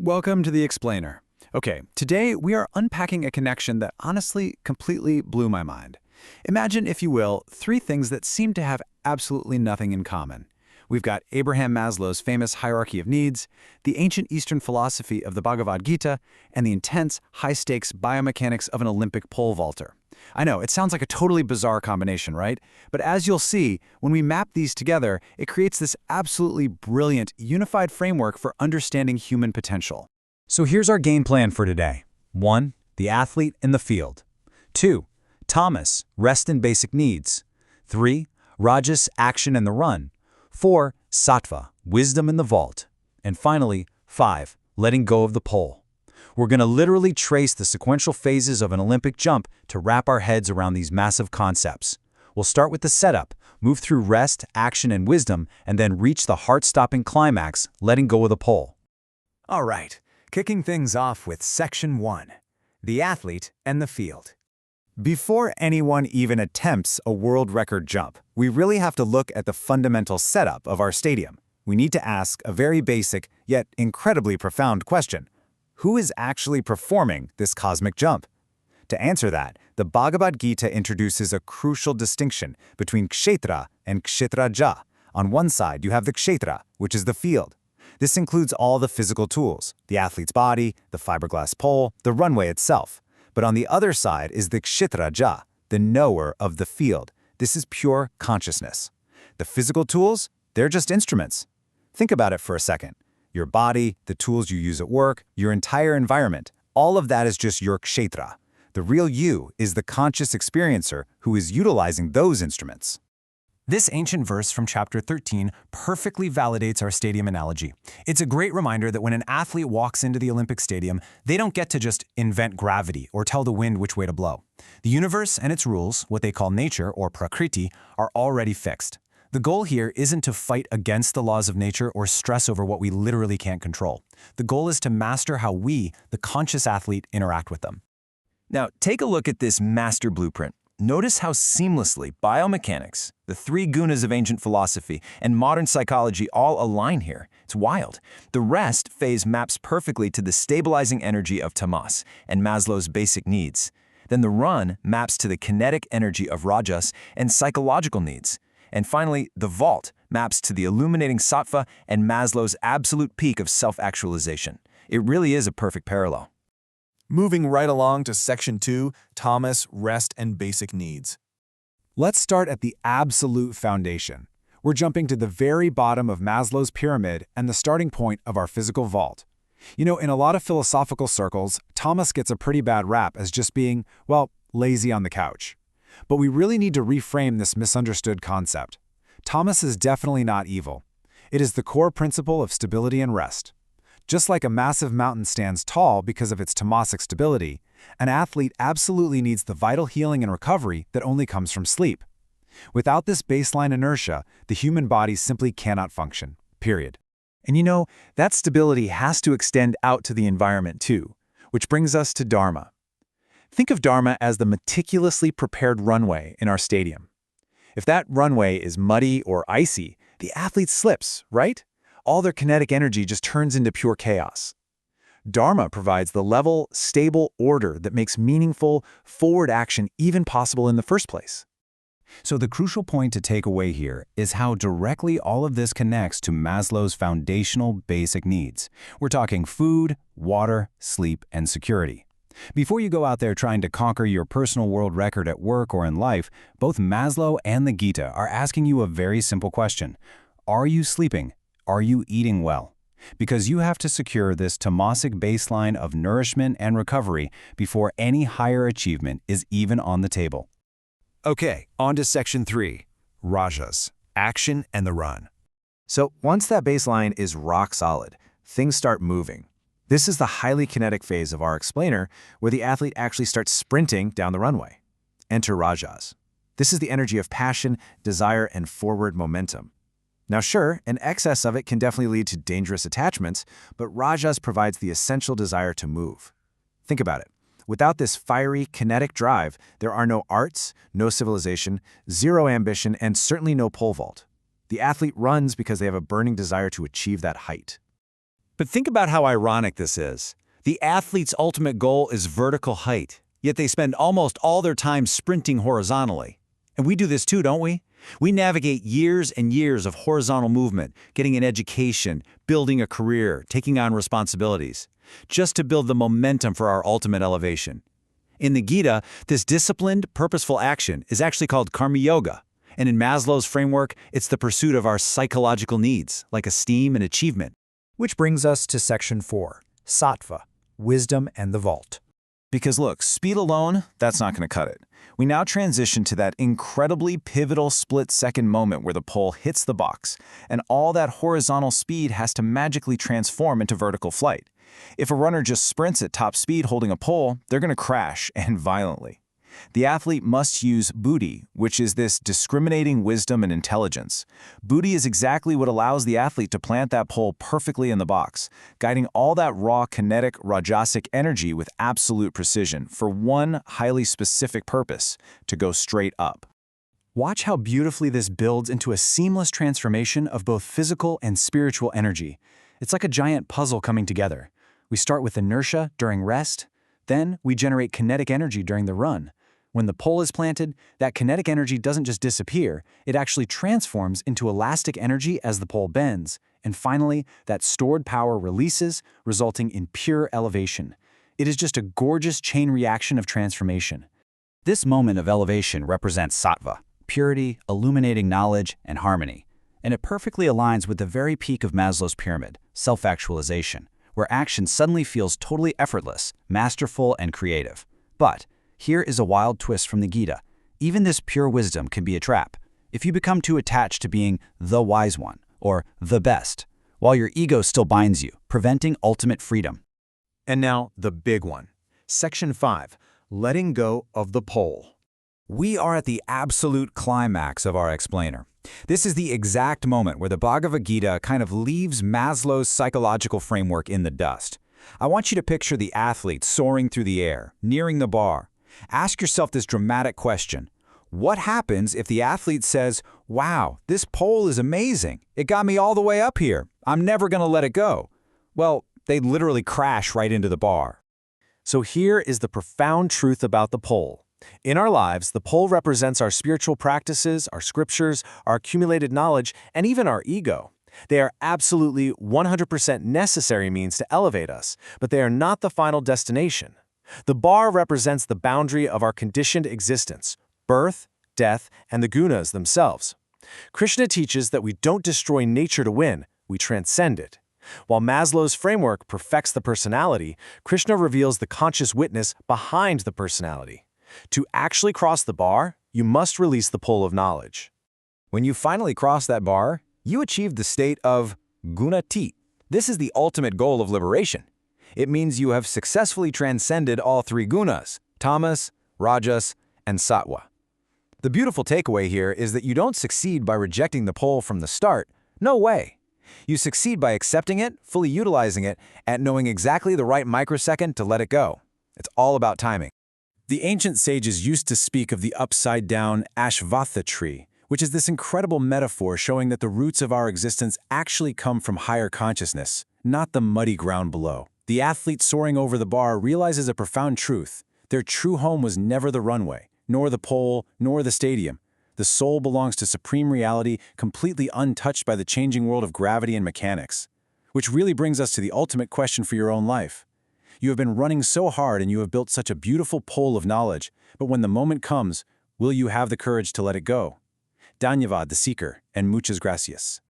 Welcome to The Explainer. Okay, today we are unpacking a connection that honestly completely blew my mind. Imagine, if you will, three things that seem to have absolutely nothing in common. We've got Abraham Maslow's famous hierarchy of needs, the ancient Eastern philosophy of the Bhagavad Gita, and the intense, high-stakes biomechanics of an Olympic pole vaulter. I know, it sounds like a totally bizarre combination, right? But as you'll see, when we map these together, it creates this absolutely brilliant, unified framework for understanding human potential. So here's our game plan for today. 1. The athlete in the field. 2. Thomas, rest and basic needs. 3. Rajas, action and the run. 4. Sattva, wisdom in the vault. And finally, 5. Letting go of the pole. We're going to literally trace the sequential phases of an Olympic jump to wrap our heads around these massive concepts. We'll start with the setup, move through rest, action, and wisdom, and then reach the heart-stopping climax, letting go of the pole. All right, kicking things off with Section 1, the athlete and the field. Before anyone even attempts a world record jump, we really have to look at the fundamental setup of our stadium. We need to ask a very basic, yet incredibly profound question. Who is actually performing this cosmic jump? To answer that, the Bhagavad Gita introduces a crucial distinction between kshetra and kshetraja. On one side, you have the kshetra, which is the field. This includes all the physical tools, the athlete's body, the fiberglass pole, the runway itself. But on the other side is the kshetraja, the knower of the field. This is pure consciousness. The physical tools, they're just instruments. Think about it for a second. Your body, the tools you use at work, your entire environment, all of that is just your kshetra. The real you is the conscious experiencer who is utilizing those instruments. This ancient verse from chapter 13 perfectly validates our stadium analogy. It's a great reminder that when an athlete walks into the Olympic Stadium, they don't get to just invent gravity or tell the wind which way to blow. The universe and its rules, what they call nature or prakriti, are already fixed. The goal here isn't to fight against the laws of nature or stress over what we literally can't control. The goal is to master how we, the conscious athlete, interact with them. Now, take a look at this master blueprint. Notice how seamlessly biomechanics, the three gunas of ancient philosophy, and modern psychology all align here. It's wild. The rest phase maps perfectly to the stabilizing energy of tamas and Maslow's basic needs. Then the run maps to the kinetic energy of rajas and psychological needs. And finally, the vault maps to the illuminating sattva and Maslow's absolute peak of self-actualization. It really is a perfect parallel. Moving right along to Section 2, Thomas, rest and basic needs. Let's start at the absolute foundation. We're jumping to the very bottom of Maslow's pyramid and the starting point of our physical vault. You know, in a lot of philosophical circles, Thomas gets a pretty bad rap as just being, well, lazy on the couch. But we really need to reframe this misunderstood concept. Thomas is definitely not evil. It is the core principle of stability and rest. Just like a massive mountain stands tall because of its tamasic stability, an athlete absolutely needs the vital healing and recovery that only comes from sleep. Without this baseline inertia, the human body simply cannot function, period. And you know, that stability has to extend out to the environment too, which brings us to Dharma. Think of Dharma as the meticulously prepared runway in our stadium. If that runway is muddy or icy, the athlete slips, right? All their kinetic energy just turns into pure chaos. Dharma provides the level, stable order that makes meaningful, forward action even possible in the first place. So the crucial point to take away here is how directly all of this connects to Maslow's foundational basic needs. We're talking food, water, sleep, and security. Before you go out there trying to conquer your personal world record at work or in life, both Maslow and the Gita are asking you a very simple question. Are you sleeping? Are you eating well? Because you have to secure this tamasic baseline of nourishment and recovery before any higher achievement is even on the table. Okay, on to Section 3, rajas, action and the run. So once that baseline is rock solid, things start moving. This is the highly kinetic phase of our explainer, where the athlete actually starts sprinting down the runway. Enter rajas. This is the energy of passion, desire, and forward momentum. Now sure, an excess of it can definitely lead to dangerous attachments, but rajas provides the essential desire to move. Think about it. Without this fiery, kinetic drive, there are no arts, no civilization, zero ambition, and certainly no pole vault. The athlete runs because they have a burning desire to achieve that height. But think about how ironic this is. The athlete's ultimate goal is vertical height, yet they spend almost all their time sprinting horizontally. And we do this too, don't we? We navigate years and years of horizontal movement, getting an education, building a career, taking on responsibilities, just to build the momentum for our ultimate elevation. In the Gita, this disciplined, purposeful action is actually called karma yoga. And in Maslow's framework, it's the pursuit of our psychological needs, like esteem and achievement. Which brings us to Section 4, Sattva, Wisdom and the Vault. Because look, speed alone, that's not going to cut it. We now transition to that incredibly pivotal split-second moment where the pole hits the box, and all that horizontal speed has to magically transform into vertical flight. If a runner just sprints at top speed holding a pole, they're going to crash, and violently. The athlete must use buddhi, which is this discriminating wisdom and intelligence. Buddhi is exactly what allows the athlete to plant that pole perfectly in the box, guiding all that raw kinetic rajasic energy with absolute precision for one highly specific purpose, to go straight up. Watch how beautifully this builds into a seamless transformation of both physical and spiritual energy. It's like a giant puzzle coming together. We start with inertia during rest, then we generate kinetic energy during the run. When the pole is planted, that kinetic energy doesn't just disappear, it actually transforms into elastic energy as the pole bends, and finally, that stored power releases, resulting in pure elevation. It is just a gorgeous chain reaction of transformation. This moment of elevation represents sattva, purity, illuminating knowledge, and harmony, and it perfectly aligns with the very peak of Maslow's pyramid, self-actualization, where action suddenly feels totally effortless, masterful, and creative. But here is a wild twist from the Gita. Even this pure wisdom can be a trap if you become too attached to being the wise one or the best, while your ego still binds you, preventing ultimate freedom. And now, the big one. Section 5, letting go of the pole. We are at the absolute climax of our explainer. This is the exact moment where the Bhagavad Gita kind of leaves Maslow's psychological framework in the dust. I want you to picture the athlete soaring through the air, nearing the bar. Ask yourself this dramatic question. What happens if the athlete says, "Wow, this pole is amazing. It got me all the way up here. I'm never going to let it go"? Well, they literally crash right into the bar. So here is the profound truth about the pole. In our lives, the pole represents our spiritual practices, our scriptures, our accumulated knowledge, and even our ego. They are absolutely 100% necessary means to elevate us, but they are not the final destination. The bar represents the boundary of our conditioned existence, birth, death, and the gunas themselves. Krishna teaches that we don't destroy nature to win, we transcend it. While Maslow's framework perfects the personality, Krishna reveals the conscious witness behind the personality. To actually cross the bar, you must release the pole of knowledge. When you finally cross that bar, you achieve the state of gunati. This is the ultimate goal of liberation. It means you have successfully transcended all three gunas, tamas, rajas, and sattva. The beautiful takeaway here is that you don't succeed by rejecting the pole from the start. No way. You succeed by accepting it, fully utilizing it, and knowing exactly the right microsecond to let it go. It's all about timing. The ancient sages used to speak of the upside-down Ashvatha tree, which is this incredible metaphor showing that the roots of our existence actually come from higher consciousness, not the muddy ground below. The athlete soaring over the bar realizes a profound truth. Their true home was never the runway, nor the pole, nor the stadium. The soul belongs to supreme reality, completely untouched by the changing world of gravity and mechanics. Which really brings us to the ultimate question for your own life. You have been running so hard and you have built such a beautiful pole of knowledge, but when the moment comes, will you have the courage to let it go? Dhanyavad, the seeker, and muchas gracias.